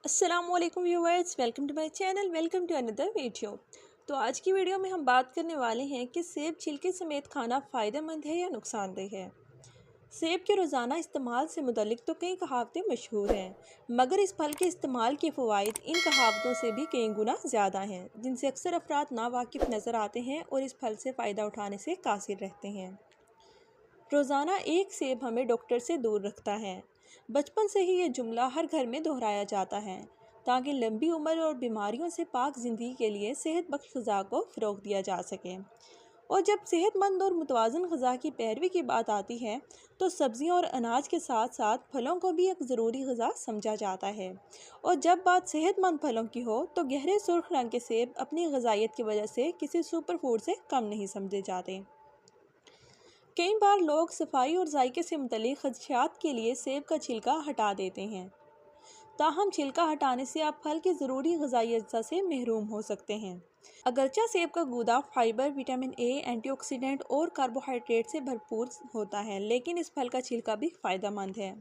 अस्सलामुअलैकुम viewers, welcome to my channel, welcome to another video. तो आज की वीडियो में हम बात करने वाले हैं कि सेब छिलके समेत खाना फ़ायदेमंद है या नुकसानदेह है। सेब के रोज़ाना इस्तेमाल से मुतल्लिक तो कई कहावतें मशहूर हैं, मगर इस फल के इस्तेमाल के फ़वाइद इन कहावतों से भी कई गुना ज़्यादा हैं, जिनसे अक्सर अफराद नावाकिफ़ नज़र आते हैं और इस फल से फ़ायदा उठाने से कासिर रहते हैं। रोज़ाना एक सेब हमें डॉक्टर से दूर रखता है। बचपन से ही ये जुमला हर घर में दोहराया जाता है ताकि लंबी उम्र और बीमारियों से पाक ज़िंदगी के लिए सेहत बख्श ग़िज़ा को फ़रोग़ दिया जा सके। और जब सेहतमंद और मुतवाज़न ग़िज़ा की पैरवी की बात आती है तो सब्ज़ियां और अनाज के साथ साथ फलों को भी एक ज़रूरी ग़िज़ा समझा जाता है। और जब बात सेहतमंद फलों की हो तो गहरे सुर्ख रंग के सेब अपनी ग़िज़ाइयत की वजह से किसी सुपर फूड से कम नहीं समझे जाते। कई बार लोग सफाई और जायके से मुतल्लिक़ खदशात के लिए सेब का छिलका हटा देते हैं, ताहम छिलका हटाने से आप फल की ज़रूरी ग़िज़ाई अज्जा से महरूम हो सकते हैं। अगरचे सेब का गूदा फाइबर, विटामिन ए, एंटीऑक्सीडेंट और कार्बोहाइड्रेट से भरपूर होता है, लेकिन इस फल का छिलका भी फ़ायदेमंद है।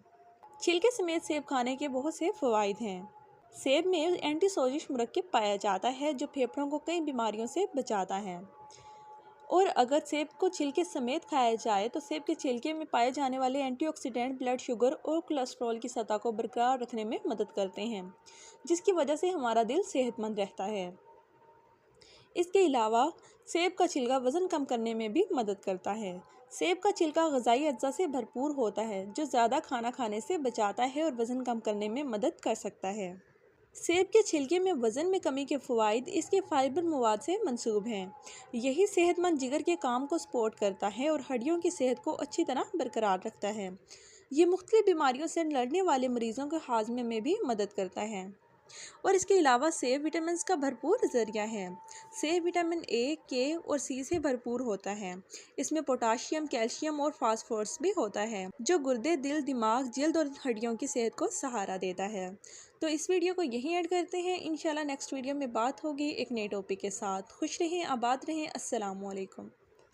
छिलके समेत सेब खाने के बहुत से फ़वाइद हैं। सेब में एंटीसोजिश मुरक्किब पाया जाता है जो फेफड़ों को कई बीमारियों से बचाता है। और अगर सेब को छिलके समेत खाया जाए तो सेब के छिलके में पाए जाने वाले एंटीऑक्सीडेंट ब्लड शुगर और कोलेस्ट्रॉल की सतह को बरकरार रखने में मदद करते हैं, जिसकी वजह से हमारा दिल सेहतमंद रहता है। इसके अलावा सेब का छिलका वज़न कम करने में भी मदद करता है। सेब का छिलका ग़िज़ाई अज्जा से भरपूर होता है जो ज़्यादा खाना खाने से बचाता है और वज़न कम करने में मदद कर सकता है। सेब के छिलके में वज़न में कमी के फ़वाइद इसके फाइबर मवाद से मंसूब हैं। यही सेहतमंद जिगर के काम को सपोर्ट करता है और हड्डियों की सेहत को अच्छी तरह बरकरार रखता है। ये मुख्तलिफ बीमारियों से लड़ने वाले मरीज़ों के हाजमे में भी मदद करता है। और इसके अलावा सेब विटामिन का भरपूर ज़रिया है। सेब विटामिन ए, के और सी से भरपूर होता है। इसमें पोटाशियम, कैल्शियम और फास्फोरस भी होता है जो गुर्दे, दिल, दिमाग, जल्द और हड्डियों की सेहत को सहारा देता है। तो इस वीडियो को यहीं ऐड करते हैं। इंशाल्लाह नेक्स्ट वीडियो में बात होगी एक नए टॉपिक के साथ। खुश रहें, आबाद रहें। अस्सलामुअलैकुम।